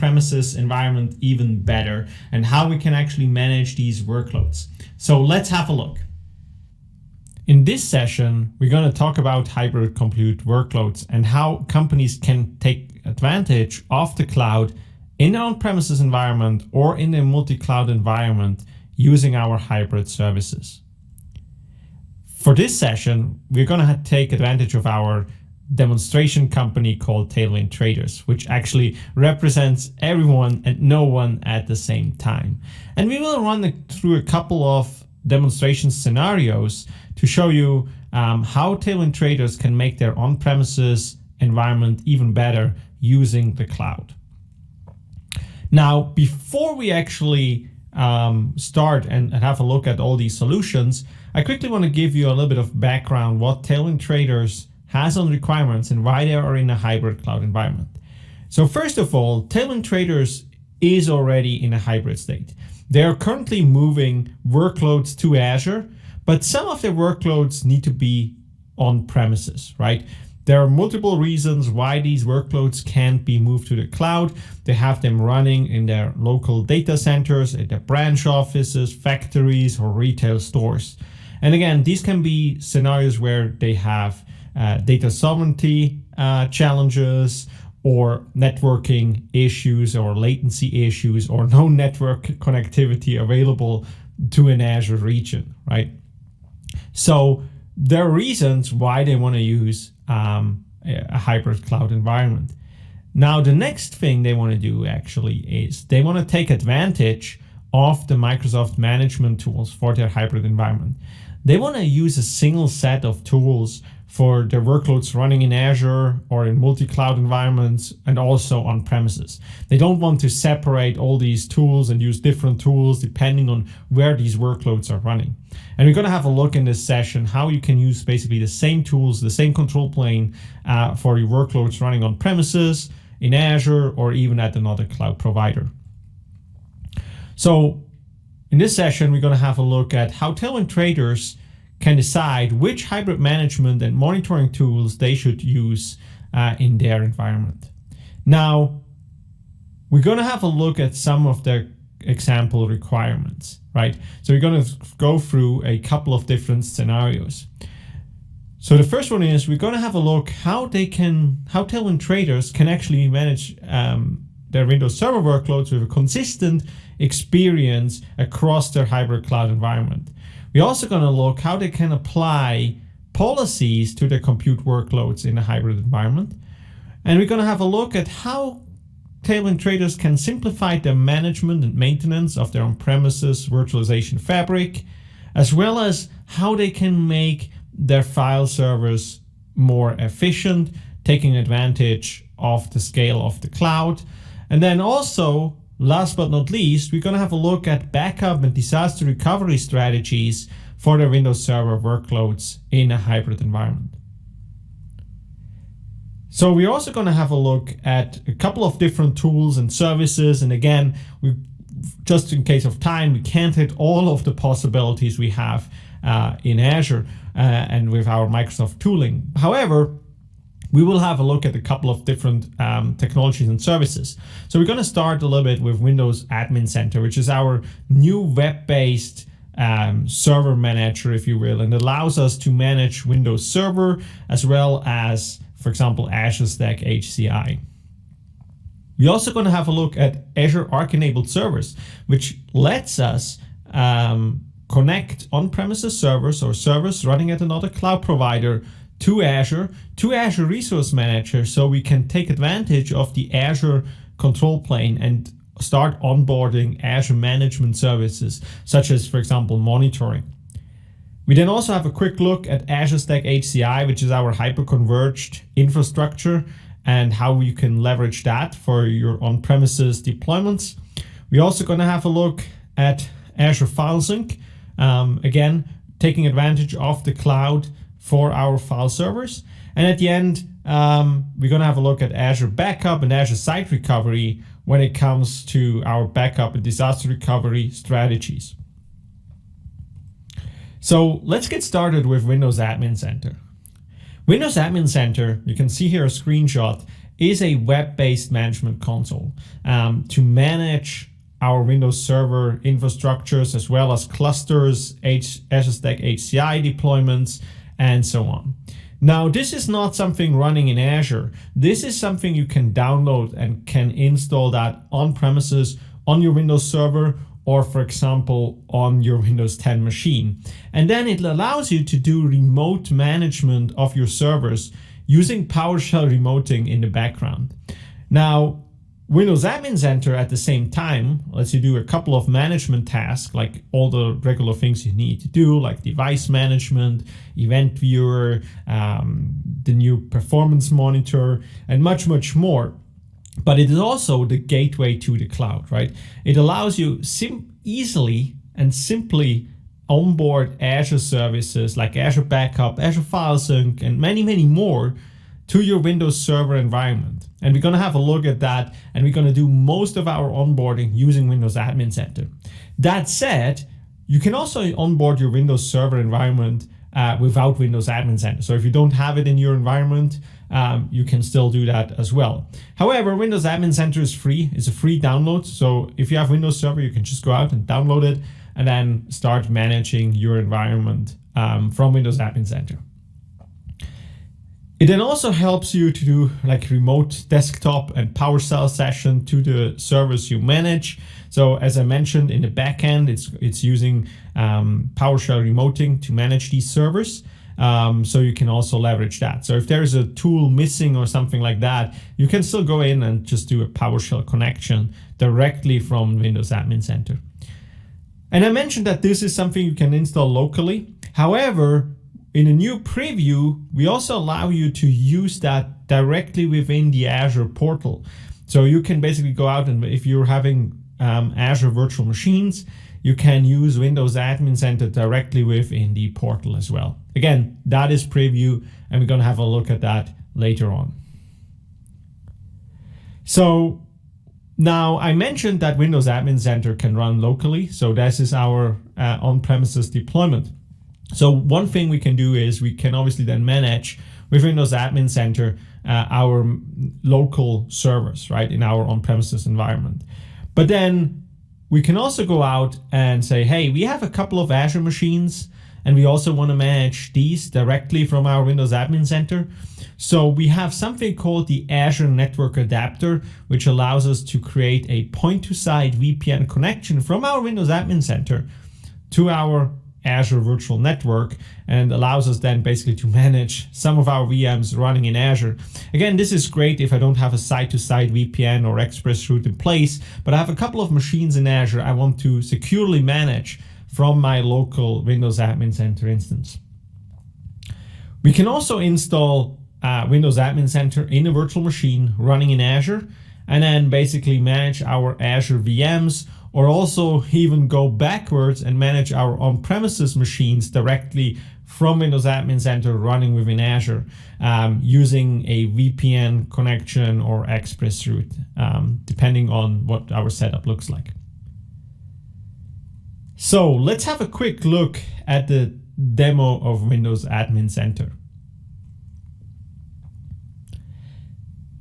premises environment even better and how we can actually manage these workloads. So let's have a look. In this session, we're going to talk about hybrid compute workloads and how companies can take advantage of the cloud in their on-premises environment or in a multi-cloud environment using our hybrid services. For this session, we're going to take advantage of our demonstration company called Tailwind Traders, which actually represents everyone and no one at the same time. And we will run through a couple of demonstration scenarios to show you how Tailwind Traders can make their on-premises environment even better using the cloud. Now, before we actually start and have a look at all these solutions, I quickly want to give you a little bit of background what Tailwind Traders has on requirements and why they are in a hybrid cloud environment. So first of all, Tailwind Traders is already in a hybrid state. They are currently moving workloads to Azure, but some of their workloads need to be on premises, right? There are multiple reasons why these workloads can't be moved to the cloud. They have them running in their local data centers, at their branch offices, factories, or retail stores. And again, these can be scenarios where they have data sovereignty challenges or networking issues or latency issues or no network connectivity available to an Azure region, right? So there are reasons why they want to use a hybrid cloud environment. Now, the next thing they want to do actually is they want to take advantage of the Microsoft management tools for their hybrid environment. They want to use a single set of tools for their workloads running in Azure or in multi-cloud environments and also on premises. They don't want to separate all these tools and use different tools depending on where these workloads are running. And we're going to have a look in this session how you can use basically the same tools, the same control plane for your workloads running on premises, in Azure, or even at another cloud provider. So in this session, we're going to have a look at how Tailwind Traders can decide which hybrid management and monitoring tools they should use in their environment. Now, we're going to have a look at some of their example requirements, right? So we're going to go through a couple of different scenarios. So the first one is we're going to have a look how Tailwind Traders can actually manage their Windows Server workloads with a consistent experience across their hybrid cloud environment. We're also going to look how they can apply policies to their compute workloads in a hybrid environment. And we're going to have a look at how Tailwind Traders can simplify the management and maintenance of their on-premises virtualization fabric, as well as how they can make their file servers more efficient, taking advantage of the scale of the cloud. And then also, last but not least, we're going to have a look at backup and disaster recovery strategies for their Windows Server workloads in a hybrid environment. So we're also going to have a look at a couple of different tools and services. And again, just in case of time, we can't hit all of the possibilities we have in Azure and with our Microsoft tooling. However, we will have a look at a couple of different technologies and services. So we're going to start a little bit with Windows Admin Center, which is our new web-based server manager, if you will, and allows us to manage Windows Server as well as, for example, Azure Stack HCI. We're also going to have a look at Azure Arc enabled servers, which lets us connect on-premises servers or servers running at another cloud provider to Azure Resource Manager, so we can take advantage of the Azure control plane and start onboarding Azure management services, such as, for example, monitoring. We then also have a quick look at Azure Stack HCI, which is our hyper-converged infrastructure, and how you can leverage that for your on-premises deployments. We're also going to have a look at Azure File Sync, again, taking advantage of the cloud for our file servers. And at the end, we're going to have a look at Azure Backup and Azure Site Recovery when it comes to our backup and disaster recovery strategies. So let's get started with Windows Admin Center. Windows Admin Center, you can see here a screenshot, is a web-based management console to manage our Windows Server infrastructures as well as clusters, Azure Stack HCI deployments, and so on. Now, this is not something running in Azure. This is something you can download and can install that on premises on your Windows Server, or for example, on your Windows 10 machine. And then it allows you to do remote management of your servers using PowerShell remoting in the background. Now, Windows Admin Center at the same time lets you do a couple of management tasks, like all the regular things you need to do, like device management, event viewer, the new performance monitor, and much, much more. But it is also the gateway to the cloud, right? It allows you easily and simply onboard Azure services like Azure Backup, Azure File Sync, and many, many more to your Windows Server environment. And we're going to have a look at that, and we're going to do most of our onboarding using Windows Admin Center. That said, you can also onboard your Windows Server environment without Windows Admin Center. So if you don't have it in your environment, you can still do that as well. However, Windows Admin Center is free. It's a free download. So if you have Windows Server, you can just go out and download it and then start managing your environment from Windows Admin Center. It then also helps you to do like remote desktop and PowerShell session to the servers you manage. So as I mentioned in the backend, it's using PowerShell remoting to manage these servers. So you can also leverage that. So if there's a tool missing or something like that, you can still go in and just do a PowerShell connection directly from Windows Admin Center. And I mentioned that this is something you can install locally. However, in a new preview, we also allow you to use that directly within the Azure portal. So you can basically go out and if you're having Azure virtual machines, you can use Windows Admin Center directly within the portal as well. Again, that is preview, and we're going to have a look at that later on. So now I mentioned that Windows Admin Center can run locally. So this is our on-premises deployment. So one thing we can do is we can obviously then manage with Windows Admin Center our local servers, right, in our on-premises environment. But then we can also go out and say, hey, we have a couple of Azure machines and we also want to manage these directly from our Windows Admin Center. So we have something called the Azure Network Adapter, which allows us to create a point-to-site VPN connection from our Windows Admin Center to our Azure Virtual Network, and allows us then basically to manage some of our VMs running in Azure. Again, this is great if I don't have a site-to-site VPN or express route in place, but I have a couple of machines in Azure I want to securely manage from my local Windows Admin Center instance. We can also install Windows Admin Center in a virtual machine running in Azure, and then basically manage our Azure VMs, or also even go backwards and manage our on-premises machines directly from Windows Admin Center running within Azure using a VPN connection or express route, depending on what our setup looks like. So let's have a quick look at the demo of Windows Admin Center.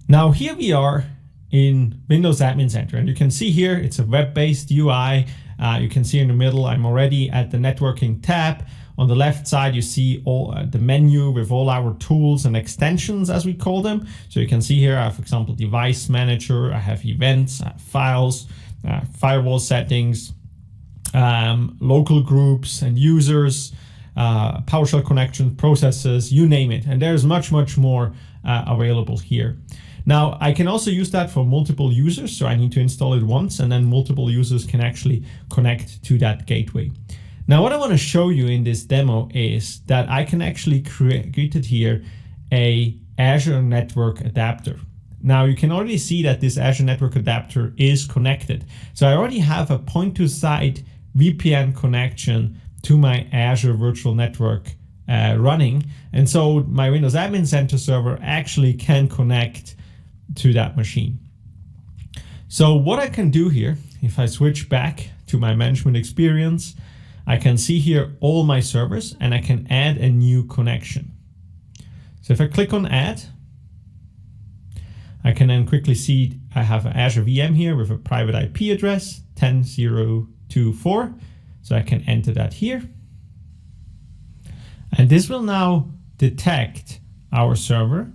Now here we are in Windows Admin Center, and you can see here it's a web-based UI. You can see in the middle I'm already at the networking tab. On the left side you see all the menu with all our tools and extensions, as we call them. So you can see here I have, for example, device manager, I have events, I have files, firewall settings, local groups and users, PowerShell connections, processes, you name it. And there's much more available here. Now, I can also use that for multiple users, so I need to install it once, and then multiple users can actually connect to that gateway. Now, what I want to show you in this demo is that I can actually create here a Azure Network Adapter. Now, you can already see that this Azure Network Adapter is connected. So I already have a point-to-site VPN connection to my Azure Virtual Network running. And so my Windows Admin Center server actually can connect to that machine. So what I can do here, if I switch back to my management experience, I can see here all my servers and I can add a new connection. So if I click on add, I can then quickly see I have an Azure VM here with a private IP address, 10.0.2.4. So I can enter that here. And this will now detect our server.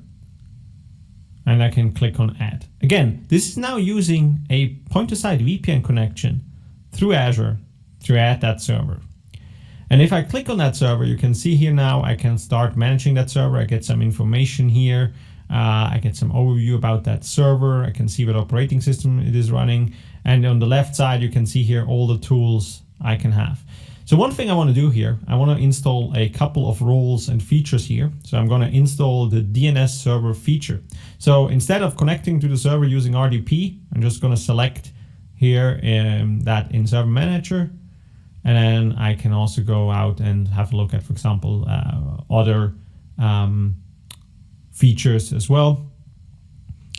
And I can click on add. Again, this is now using a point-to-site VPN connection through Azure to add that server. And if I click on that server, you can see here now I can start managing that server. I get some information here. I get some overview about that server. I can see what operating system it is running. And on the left side, you can see here all the tools I can have. So one thing I want to do here, I want to install a couple of roles and features here. So I'm going to install the DNS server feature. So instead of connecting to the server using RDP, I'm just going to select here that in Server Manager. And then I can also go out and have a look at, for example, other features as well.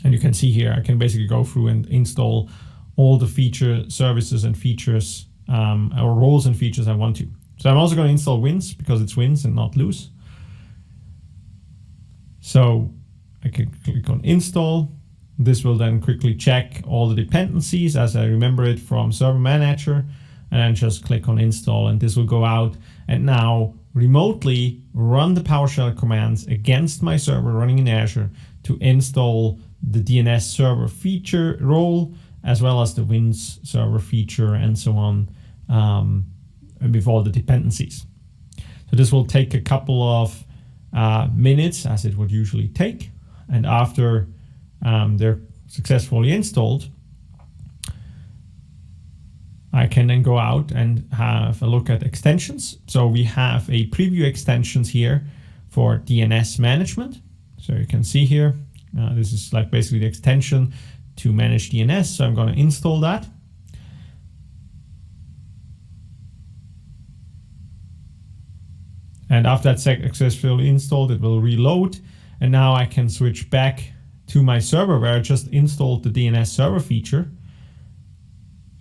And you can see here, I can basically go through and install all the feature services and features or roles and features I want to. So I'm also going to install wins because it's wins and not lose. So I can click on install. This will then quickly check all the dependencies as I remember it from Server Manager, and then just click on install, and this will go out and now remotely run the PowerShell commands against my server running in Azure to install the DNS server feature role, as well as the Wins server feature and so on, with all the dependencies. So this will take a couple of minutes, as it would usually take. And after they're successfully installed, I can then go out and have a look at extensions. So we have a preview extensions here for DNS management. So you can see here, this is like basically the extension to manage DNS. So I'm going to install that. And after that's successfully installed, it will reload. And now I can switch back to my server where I just installed the DNS server feature.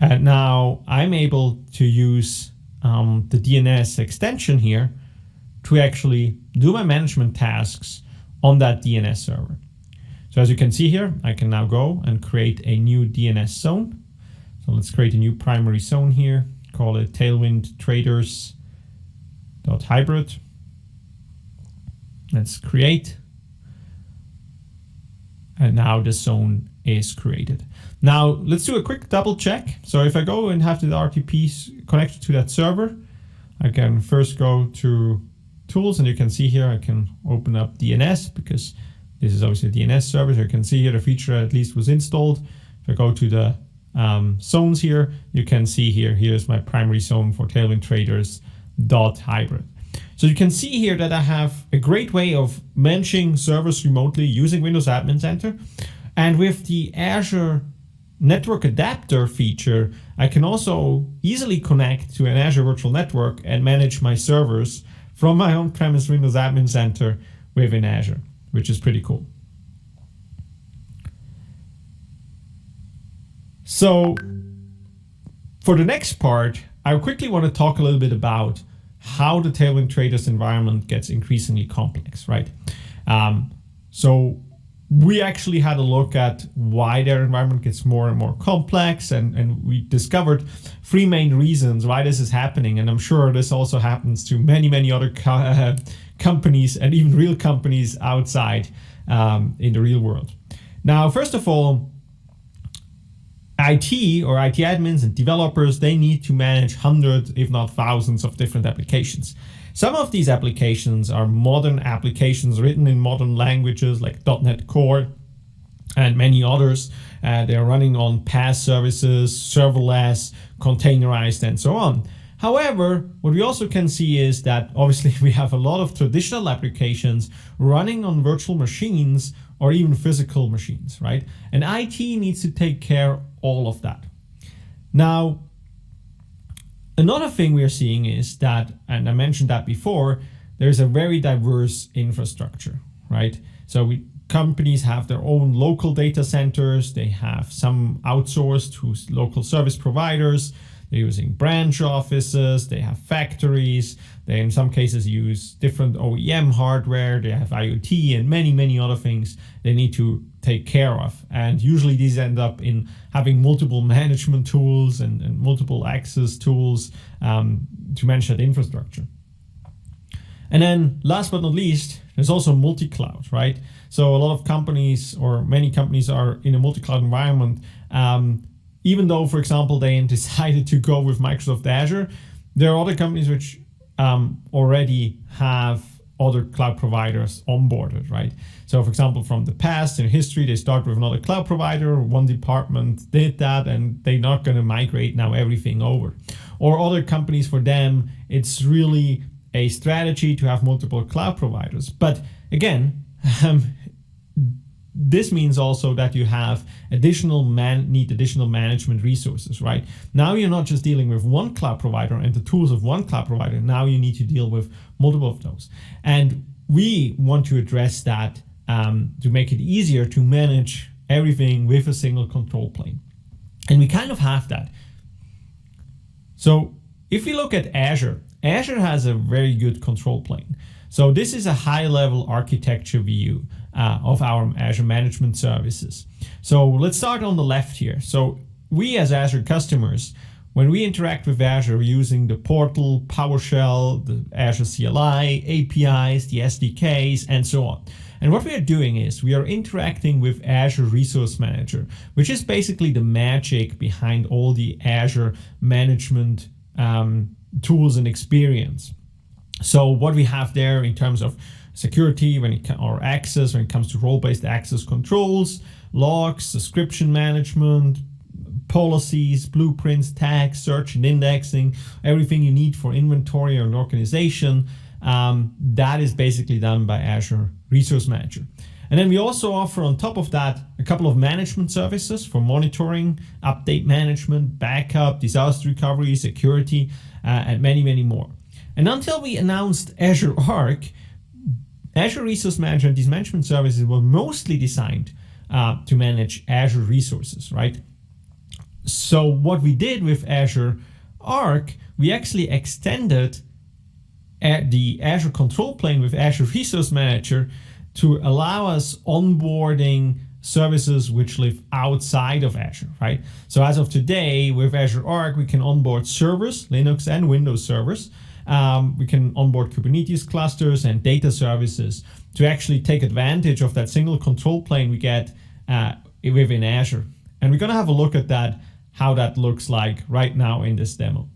And now I'm able to use the DNS extension here to actually do my management tasks on that DNS server. So as you can see here, I can now go and create a new DNS zone. So let's create a new primary zone here, call it Tailwind Traders .hybrid. Let's create. And now the zone is created. Now let's do a quick double check. So if I go and have the RTP connected to that server, I can first go to tools, and you can see here I can open up DNS because this is obviously a DNS server. So you can see here the feature at least was installed. If I go to the zones here, you can see here, here's my primary zone for Tailwind Traders .hybrid. So you can see here that I have a great way of managing servers remotely using Windows Admin Center. And with the Azure Network Adapter feature, I can also easily connect to an Azure Virtual Network and manage my servers from my on-premise Windows Admin Center within Azure, which is pretty cool. So for the next part, I quickly want to talk a little bit about how the Tailwind Traders environment gets increasingly complex, right? So we actually had a look at why their environment gets more and more complex, and we discovered three main reasons why this is happening. And I'm sure this also happens to many, many other companies and even real companies outside in the real world. Now, first of all, IT or IT admins and developers, they need to manage hundreds, if not thousands, of different applications. Some of these applications are modern applications written in modern languages like .NET Core and many others. They're running on PaaS services, serverless, containerized, and so on. However, what we also can see is that obviously we have a lot of traditional applications running on virtual machines or even physical machines, right? And IT needs to take care of all of that. Now, another thing we are seeing is that, and I mentioned that before, there's a very diverse infrastructure, right? So companies have their own local data centers. They have some outsourced to local service providers. They're using branch offices. They have factories. They, in some cases, use different OEM hardware. They have IoT and many, many other things they need to take care of. And usually these end up in having multiple management tools and multiple access tools to manage that infrastructure. And then last but not least, there's also multi-cloud, right? So a lot of companies, or many companies, are in a multi-cloud environment. Even though, for example, they decided to go with Microsoft Azure, there are other companies which already have other cloud providers onboarded, right? So for example, from the past in history, they start with another cloud provider, one department did that, and they're not going to migrate now everything over. Or other companies, for them, it's really a strategy to have multiple cloud providers. But again, this means also that you have additional management resources, right? Now you're not just dealing with one cloud provider and the tools of one cloud provider. Now you need to deal with multiple of those. And we want to address that to make it easier to manage everything with a single control plane. And we kind of have that. So if we look at Azure, Azure has a very good control plane. So this is a high-level architecture view of our Azure Management services. So let's start on the left here. So we as Azure customers, when we interact with Azure using the portal, PowerShell, the Azure CLI, APIs, the SDKs, and so on. And what we are doing is we are interacting with Azure Resource Manager, which is basically the magic behind all the Azure management tools and experience. So what we have there in terms of security or access, when it comes to role-based access controls, logs, subscription management, policies, blueprints, tags, search and indexing, everything you need for inventory or an organization, that is basically done by Azure Resource Manager. And then we also offer on top of that a couple of management services for monitoring, update management, backup, disaster recovery, security, and many, many more. And until we announced Azure Arc, Azure Resource Manager and these management services were mostly designed to manage Azure resources, right? So what we did with Azure Arc, we actually extended the Azure control plane with Azure Resource Manager to allow us onboarding services which live outside of Azure, right? So as of today, with Azure Arc, we can onboard servers, Linux and Windows servers. We can onboard Kubernetes clusters and data services to actually take advantage of that single control plane we get within Azure. And we're going to have a look at that, how that looks like right now in this demo.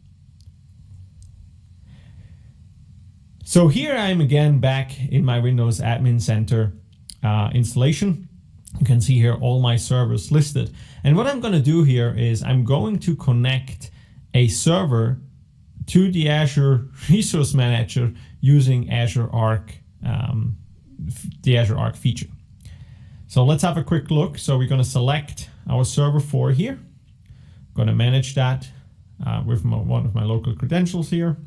So here I am again back in my Windows Admin Center installation. You can see here all my servers listed. And what I'm going to do here is I'm going to connect a server to the Azure Resource Manager using Azure Arc, the Azure Arc feature. So let's have a quick look. So we're going to select our server 4 here. I'm going to manage that with one of my local credentials here.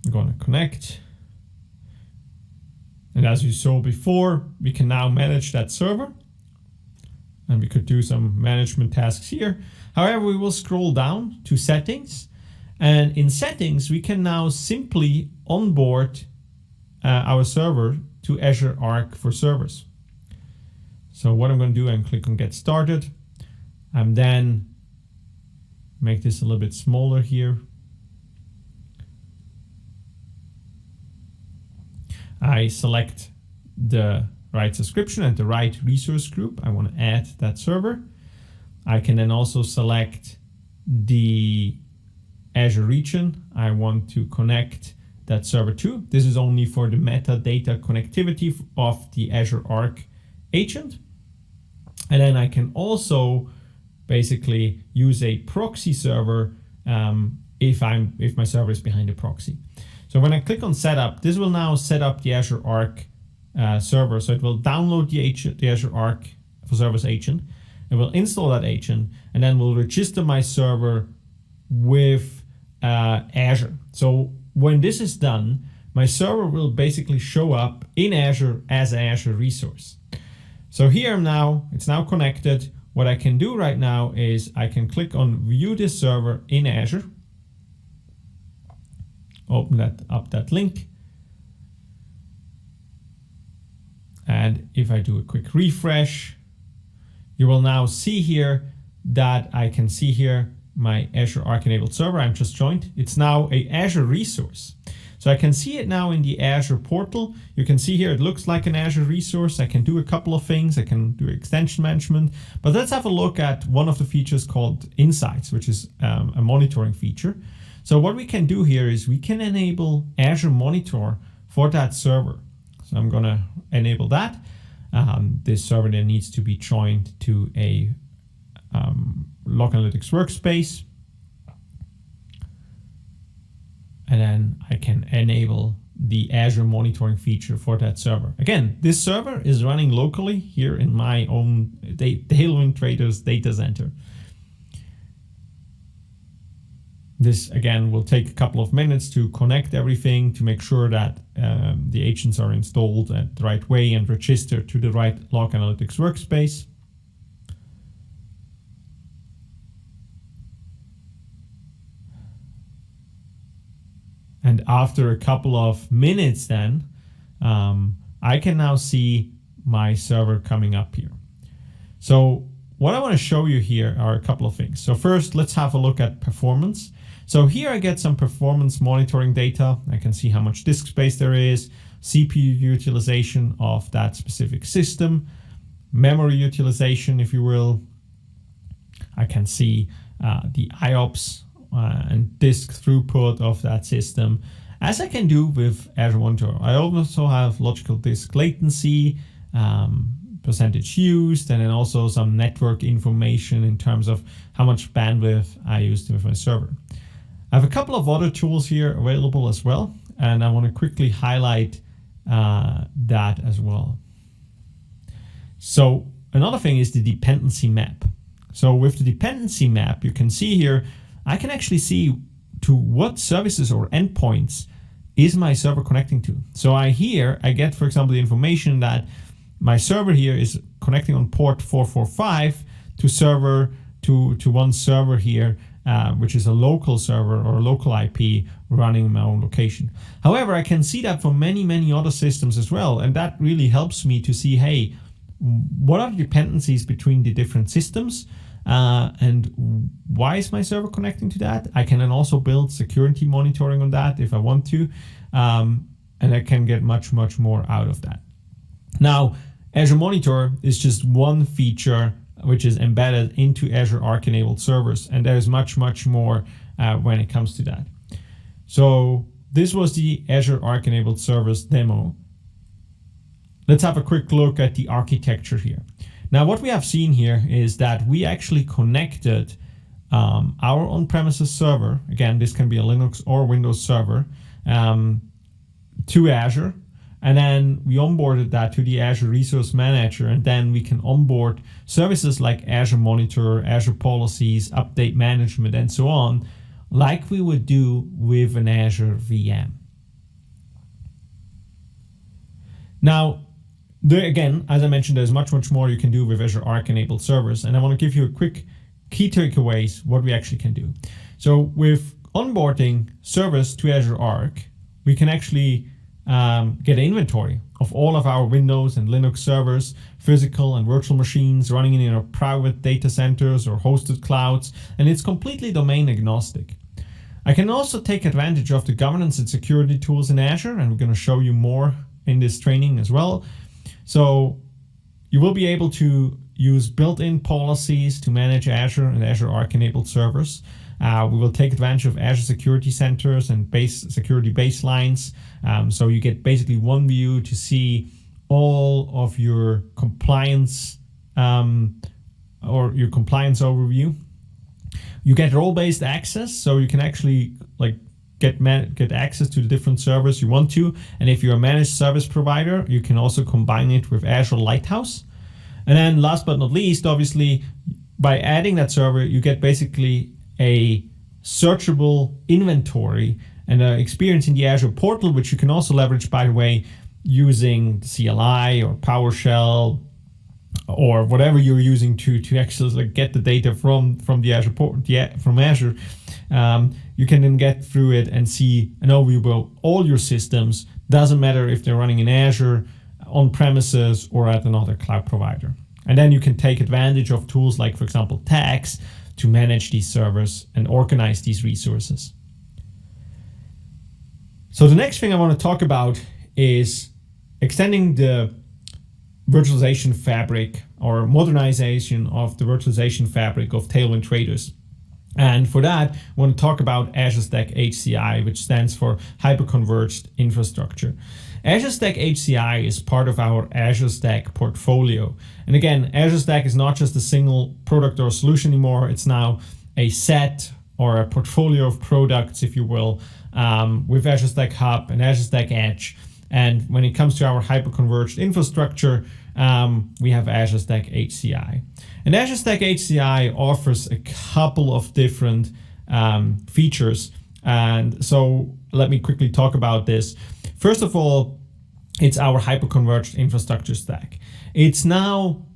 I'm going to connect. And as you saw before, we can now manage that server. And we could do some management tasks here. However, we will scroll down to settings. And in settings, we can now simply onboard our server to Azure Arc for servers. So what I'm going to do, I'm click on Get Started. And then make this a little bit smaller here. I select the right subscription and the right resource group. I want to add that server. I can then also select the Azure region I want to connect that server to. This is only for the metadata connectivity of the Azure Arc agent. And then I can also basically use a proxy server if my server is behind a proxy. So when I click on setup, this will now set up the Azure Arc server. So it will download the Azure Arc for Service agent. It will install that agent and then will register my server with Azure. So when this is done, my server will basically show up in Azure as an Azure resource. So here now, it's now connected. What I can do right now is I can click on view this server in Azure. Open that link. And if I do a quick refresh, you will now see here that I can see here my Azure Arc enabled server I'm just joined. It's now a Azure resource. So I can see it now in the Azure portal. You can see here it looks like an Azure resource. I can do a couple of things. I can do extension management. But let's have a look at one of the features called Insights, which is a monitoring feature. So what we can do here is we can enable Azure Monitor for that server. So I'm going to enable that. This server then needs to be joined to a log analytics workspace. And then I can enable the Azure monitoring feature for that server. Again, this server is running locally here in my own Tailwind Traders data center. This, again, will take a couple of minutes to connect everything to make sure that the agents are installed at the right way and registered to the right log analytics workspace. And after a couple of minutes then, I can now see my server coming up here. So what I want to show you here are a couple of things. So first, let's have a look at performance. So here I get some performance monitoring data. I can see how much disk space there is, CPU utilization of that specific system, memory utilization, if you will. I can see the IOPS and disk throughput of that system, as I can do with Azure Monitor. I also have logical disk latency, percentage used, and then also some network information in terms of how much bandwidth I used with my server. I have a couple of other tools here available as well, and I want to quickly highlight that as well. So another thing is the dependency map. So with the dependency map, you can see here, I can actually see to what services or endpoints is my server connecting to. So I get, for example, the information that my server here is connecting on port 445 to one server here, which is a local server or a local IP running in my own location. However, I can see that for many, many other systems as well. And that really helps me to see, hey, what are the dependencies between the different systems? And why is my server connecting to that? I can then also build security monitoring on that if I want to, and I can get much, much more out of that. Now, Azure Monitor is just one feature which is embedded into Azure Arc enabled servers, and there's much, much more when it comes to that. So this was the Azure Arc enabled servers demo. Let's have a quick look at the architecture here. Now, what we have seen here is that we actually connected our on-premises server, again, this can be a Linux or Windows server, to Azure. And then we onboarded that to the Azure Resource Manager, and then we can onboard services like Azure Monitor, Azure Policies, Update Management, and so on, like we would do with an Azure VM. Now, again, as I mentioned, there's much, much more you can do with Azure Arc enabled servers. And I want to give you a quick key takeaways, what we actually can do. So with onboarding servers to Azure Arc, we can actually get an inventory of all of our Windows and Linux servers, physical and virtual machines running in our private data centers or hosted clouds, and it's completely domain agnostic. I can also take advantage of the governance and security tools in Azure, and we're going to show you more in this training as well. So you will be able to use built-in policies to manage Azure and Azure Arc enabled servers. We will take advantage of Azure Security Centers and security baselines. So you get basically one view to see all of your compliance or your compliance overview. You get role-based access, so you can actually get access to the different servers you want to. And if you're a managed service provider, you can also combine it with Azure Lighthouse. And then last but not least, obviously, by adding that server, you get basically a searchable inventory and experience in the Azure portal, which you can also leverage, by the way, using CLI or PowerShell or whatever you're using to actually get the data from the Azure from Azure. You can then get through it and see an overview of all your systems. Doesn't matter if they're running in Azure on premises or at another cloud provider. And then you can take advantage of tools like, for example, tags to manage these servers and organize these resources. So the next thing I want to talk about is extending the virtualization fabric or modernization of the virtualization fabric of Tailwind Traders. And for that, I want to talk about Azure Stack HCI, which stands for Hyperconverged Infrastructure. Azure Stack HCI is part of our Azure Stack portfolio. And again, Azure Stack is not just a single product or solution anymore. It's now a set or a portfolio of products, if you will, with Azure Stack Hub and Azure Stack Edge. And when it comes to our hyperconverged infrastructure, we have Azure Stack HCI. And Azure Stack HCI offers a couple of different features. And so let me quickly talk about this. First of all, it's our hyperconverged infrastructure stack. It's now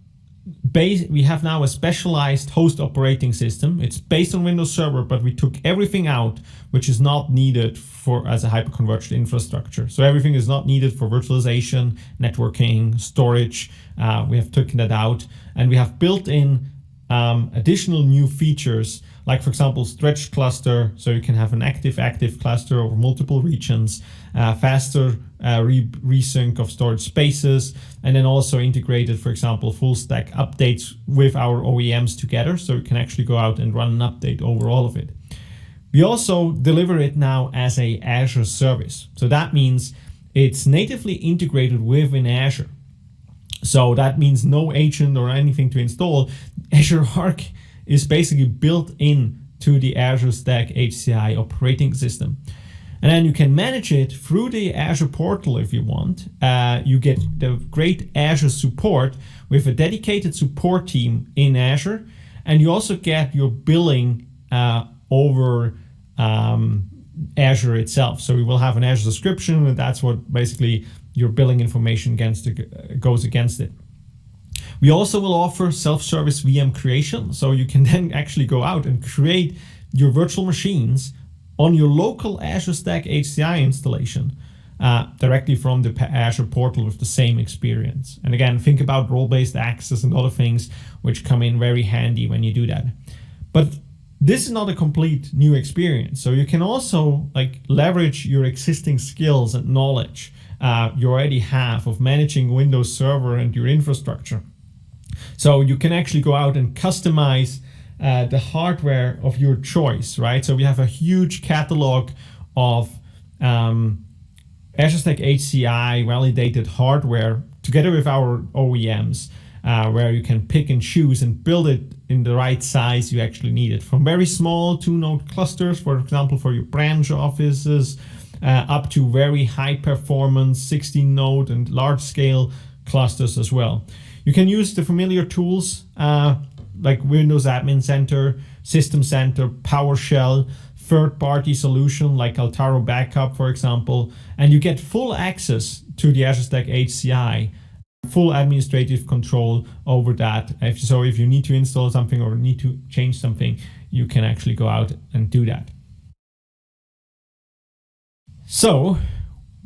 we have now a specialized host operating system. It's based on Windows Server, but we took everything out which is not needed for as a hyperconverged infrastructure. So everything is not needed for virtualization, networking, storage. We have taken that out, and we have built in additional new features, like for example, stretched cluster, so you can have an active cluster over multiple regions, faster resync of storage spaces, and then also integrated, for example, full stack updates with our OEMs together, so you can actually go out and run an update over all of it. We also deliver it now as a Azure service. So that means it's natively integrated within Azure. So that means no agent or anything to install. Azure Arc is basically built in to the Azure Stack HCI operating system. And then you can manage it through the Azure portal if you want. You get the great Azure support with a dedicated support team in Azure. And you also get your billing over Azure itself. So we will have an Azure subscription, and that's what basically your billing information goes against it. We also will offer self-service VM creation, so you can then actually go out and create your virtual machines on your local Azure Stack HCI installation directly from the Azure portal with the same experience. And again, think about role-based access and other things which come in very handy when you do that. But this is not a complete new experience. So you can also leverage your existing skills and knowledge you already have of managing Windows Server and your infrastructure. So you can actually go out and customize the hardware of your choice, right? So we have a huge catalog of Azure Stack HCI validated hardware together with our OEMs, where you can pick and choose and build it in the right size you actually need it. From very small 2-node clusters, for example, for your branch offices, up to very high performance 16-node and large scale clusters as well. You can use the familiar tools like Windows Admin Center, System Center, PowerShell, third-party solution like Azure Backup, for example, and you get full access to the Azure Stack HCI, full administrative control over that. So if you need to install something or need to change something, you can actually go out and do that. So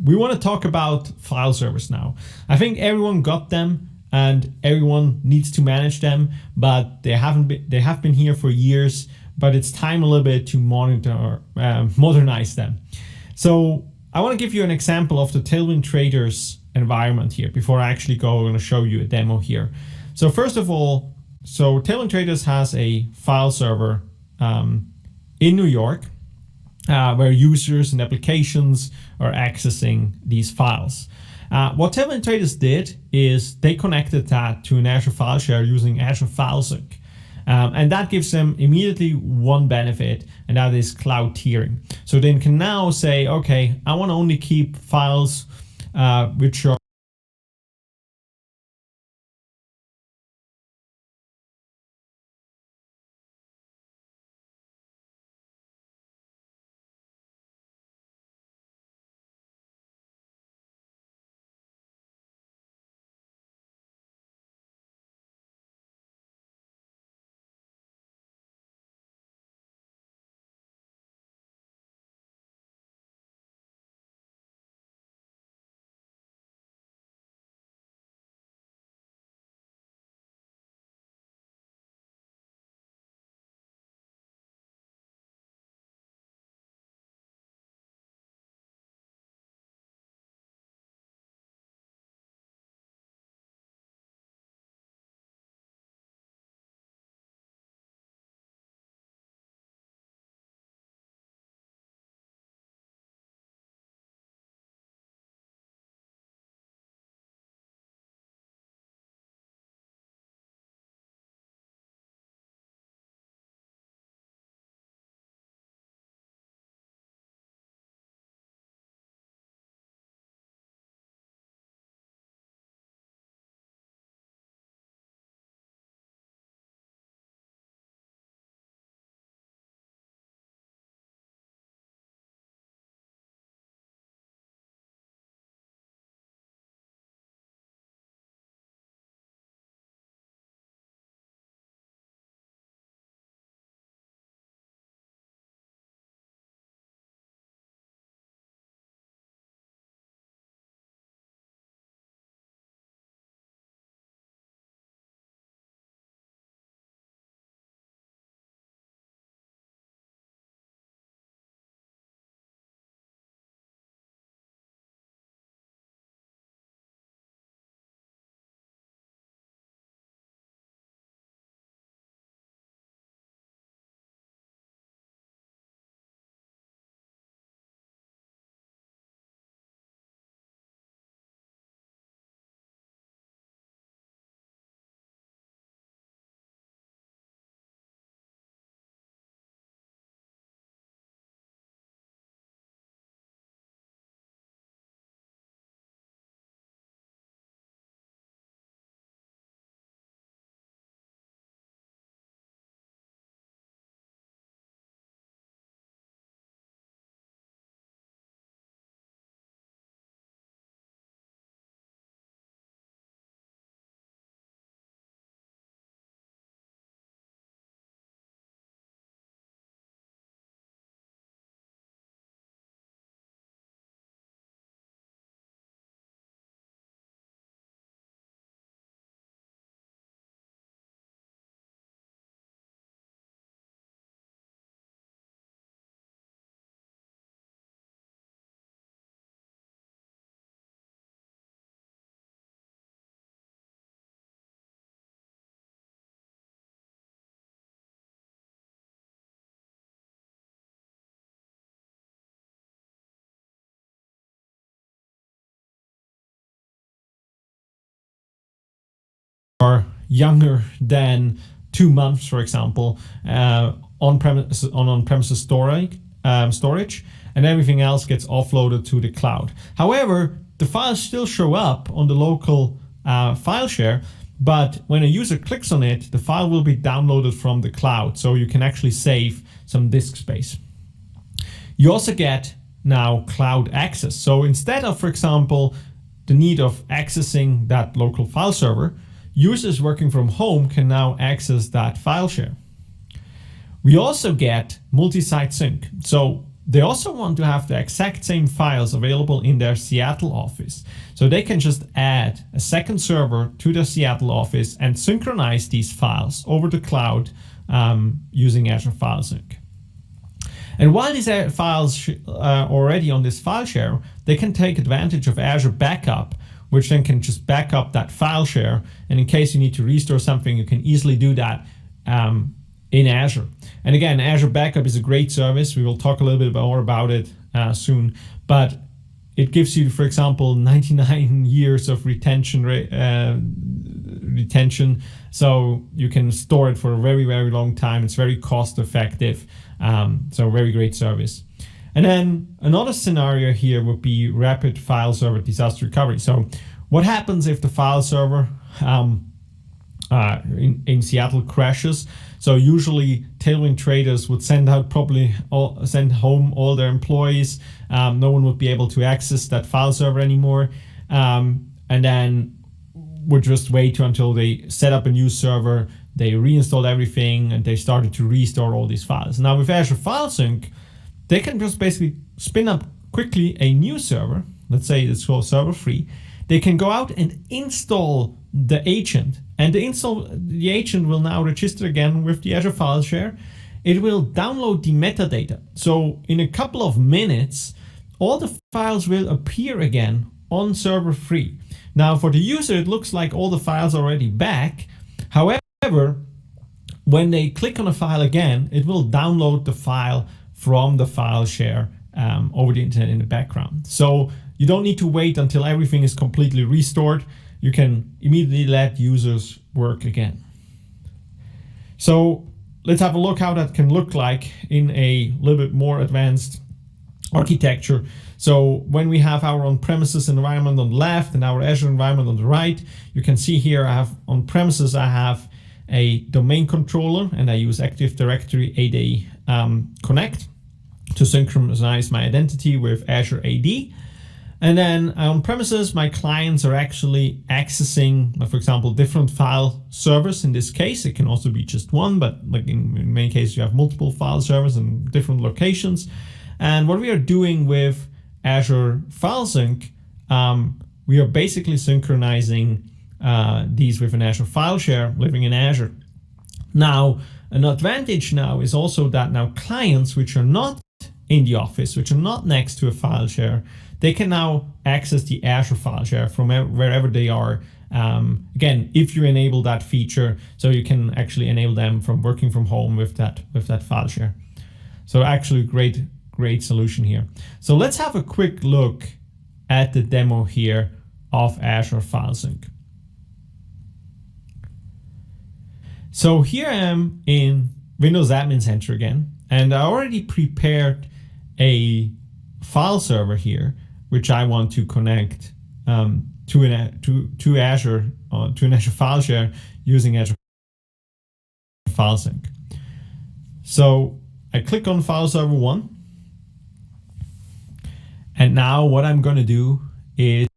we want to talk about file servers now. I think everyone got them and everyone needs to manage them, but they have been here for years, but it's time a little bit to modernize them. So I want to give you an example of the Tailwind Traders environment here before I actually go and show you a demo here. So first of all, Tailwind Traders has a file server in New York where users and applications are accessing these files. What Tailwind Traders did is they connected that to an Azure file share using Azure File Sync. And that gives them immediately one benefit, and that is cloud tiering. So they can now say, okay, I want to only keep files which are younger than 2 months, for example, on-premises storage, and everything else gets offloaded to the cloud. However, the files still show up on the local file share, but when a user clicks on it, the file will be downloaded from the cloud, so you can actually save some disk space. You also get now cloud access. So instead of, for example, the need of accessing that local file server, users working from home can now access that file share. We also get multi-site sync. So they also want to have the exact same files available in their Seattle office. So they can just add a second server to their Seattle office and synchronize these files over the cloud using Azure File Sync. And while these files are already on this file share, they can take advantage of Azure Backup, which then can just back up that file share. And in case you need to restore something, you can easily do that in Azure. And again, Azure Backup is a great service. We will talk a little bit more about it soon, but it gives you, for example, 99 years of retention. So you can store it for a very, very long time. It's very cost effective. So very great service. And then another scenario here would be rapid file server disaster recovery. So what happens if the file server in Seattle crashes? So usually Tailwind Traders would send home all their employees. No one would be able to access that file server anymore. And then would just wait until they set up a new server, they reinstalled everything, and they started to restore all these files. Now with Azure File Sync, they can just basically spin up quickly a new server. Let's say it's called server free. They can go out and install the agent, and the agent will now register again with the Azure file share. It will download the metadata. So in a couple of minutes, all the files will appear again on server free. Now for the user, it looks like all the files are already back. However, when they click on a file again, it will download the file from the file share over the internet in the background. So you don't need to wait until everything is completely restored. You can immediately let users work again. So let's have a look how that can look like in a little bit more advanced architecture. So when we have our on-premises environment on the left and our Azure environment on the right, you can see here I have on-premises, I have a domain controller, and I use Active Directory AD Connect to synchronize my identity with Azure AD. And then on premises, my clients are actually accessing, for example, different file servers. In this case, it can also be just one, but like in many cases, you have multiple file servers in different locations. And what we are doing with Azure File Sync, we are basically synchronizing these with an Azure file share living in Azure. Now, an advantage now is also that now clients which are not in the office, which are not next to a file share, they can now access the Azure file share from wherever they are. Again, if you enable that feature, so you can actually enable them from working from home with that file share. So actually great solution here. So let's have a quick look at the demo here of Azure File Sync. So here I am in Windows Admin Center again, and I already prepared a file server here, which I want to connect to Azure, to an Azure file share using Azure File Sync. So I click on file server 1, and now what I'm going to do is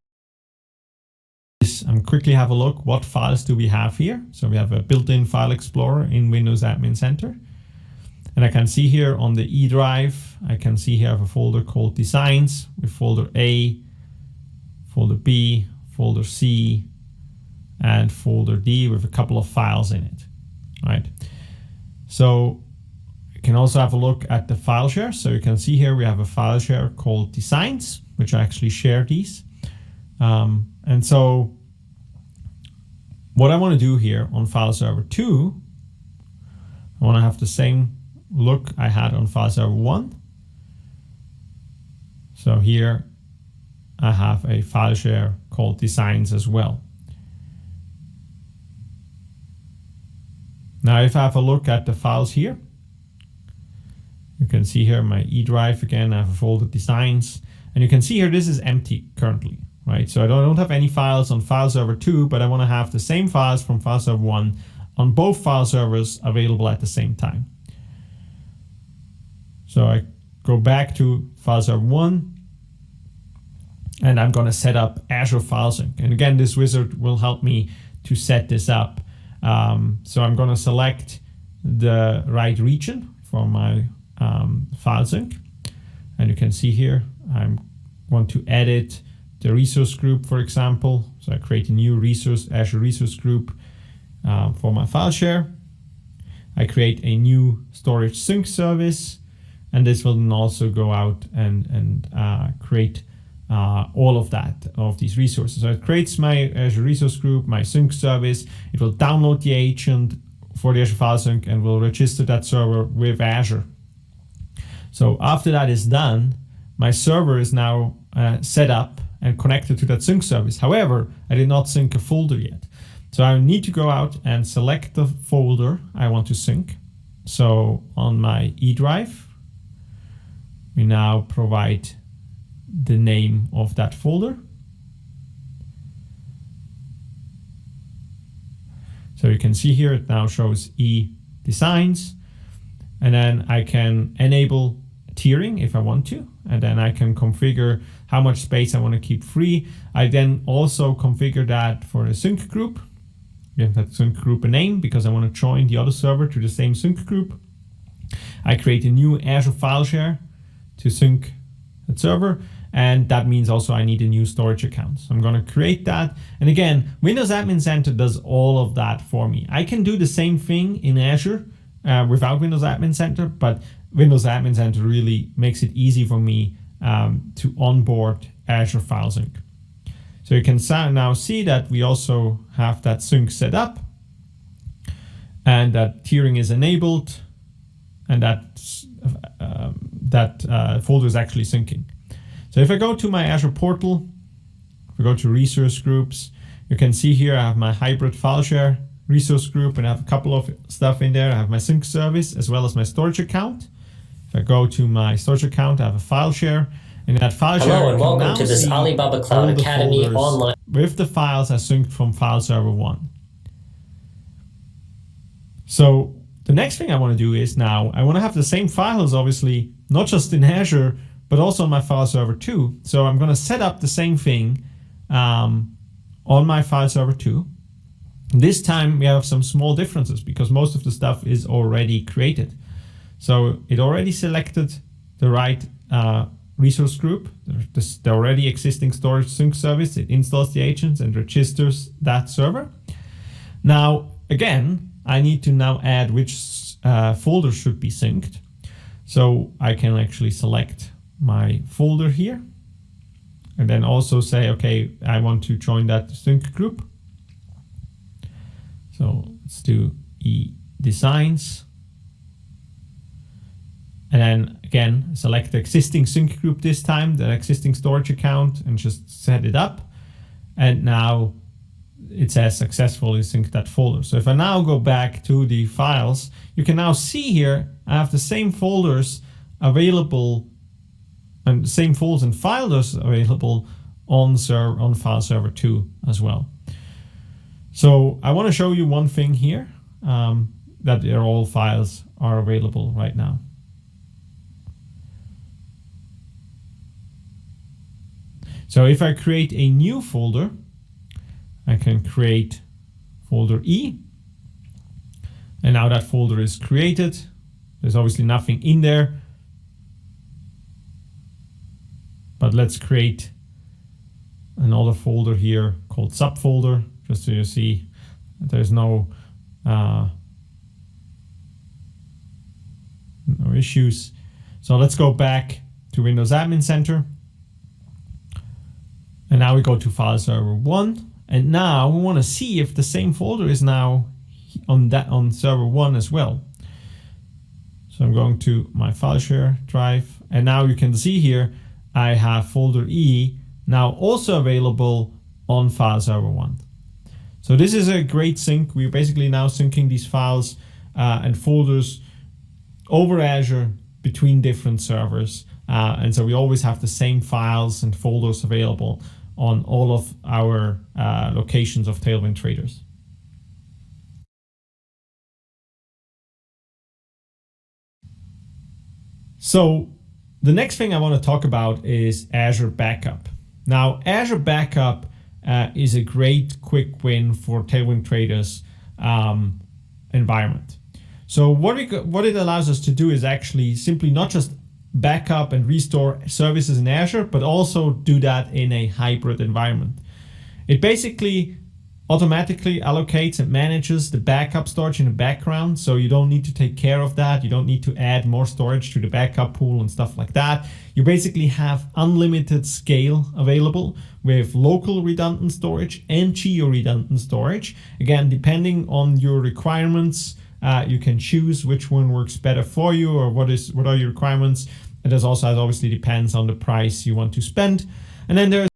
I'm quickly have a look. What files do we have here? So we have a built-in file explorer in Windows Admin Center. And I can see here on the E drive, I can see here I have a folder called Designs with folder A, folder B, folder C, and folder D with a couple of files in it, right? So you can also have a look at the file share. So you can see here we have a file share called Designs, which I actually share these. And so what I want to do here on file server 2, I want to have the same look I had on file server 1. So here I have a file share called Designs as well. Now, if I have a look at the files here, you can see here my E drive again. I have a folder designs, and you can see here this is empty currently, right? So I don't have any files on file server 2, but I want to have the same files from file server 1 on both file servers available at the same time. So I go back to file server 1, and I'm going to set up Azure File Sync. And again, this wizard will help me to set this up. So I'm going to select the right region for my file sync. And you can see here, I want to edit the resource group, for example. So I create a new Azure resource group for my file share. I create a new storage sync service, and this will then also go out and create all of these resources. So it creates my Azure resource group, my sync service. It will download the agent for the Azure File Sync and will register that server with Azure. So after that is done, my server is now set up and connected to that sync service. However, I did not sync a folder yet. So I need to go out and select the folder I want to sync. So on my E drive, we now provide the name of that folder. So you can see here it now shows E designs, and then I can enable tiering if I want to, and then I can configure how much space I want to keep free. I then also configure that for a sync group. Give that sync group a name because I want to join the other server to the same sync group. I create a new Azure file share to sync that server, and that means also I need a new storage account. So I'm going to create that. And again, Windows Admin Center does all of that for me. I can do the same thing in Azure without Windows Admin Center, but Windows Admin Center really makes it easy for me to onboard Azure File Sync. So you can now see that we also have that sync set up, and that tiering is enabled, and that folder is actually syncing. So if I go to my Azure portal, if I go to resource groups, you can see here I have my hybrid file share resource group, and I have a couple of stuff in there. I have my sync service as well as my storage account. If I go to my storage account, I have a file share. And that file share, hello and welcome to this Alibaba Cloud Academy online with the files I synced from file server 1. So the next thing I want to do is now I want to have the same files, obviously, not just in Azure, but also on my file server 2. So I'm going to set up the same thing on my file server 2. This time we have some small differences because most of the stuff is already created. So it already selected the right resource group, the already existing storage sync service. It installs the agents and registers that server. Now, again, I need to now add which folder should be synced. So I can actually select my folder here and then also say, okay, I want to join that sync group. So let's do E designs. And then again, select the existing sync group this time, the existing storage account, and just set it up. And now it says successfully synced that folder. So if I now go back to the files, you can now see here, I have the same folders available and the same folders and folders available on file server 2 as well. So I want to show you one thing here, that all files are available right now. So if I create a new folder, I can create folder E, and now that folder is created. There's obviously nothing in there, but let's create another folder here called subfolder, just so you see that there's no issues. So let's go back to Windows Admin Center. And now we go to file server 1. And now we want to see if the same folder is now on server 1 as well. So I'm going to my file share drive. And now you can see here, I have folder E now also available on file server 1. So this is a great sync. We're basically now syncing these files and folders over Azure between different servers. And so we always have the same files and folders available on all of our locations of Tailwind Traders. So the next thing I want to talk about is Azure Backup. Now, Azure Backup is a great quick win for Tailwind Traders environment. So what it allows us to do is actually simply not just backup and restore services in Azure, but also do that in a hybrid environment. It basically automatically allocates and manages the backup storage in the background, so you don't need to take care of that. You don't need to add more storage to the backup pool and stuff like that. You basically have unlimited scale available with local redundant storage and geo-redundant storage. Again, depending on your requirements, you can choose which one works better for you, or what are your requirements. And this also obviously depends on the price you want to spend. And then there's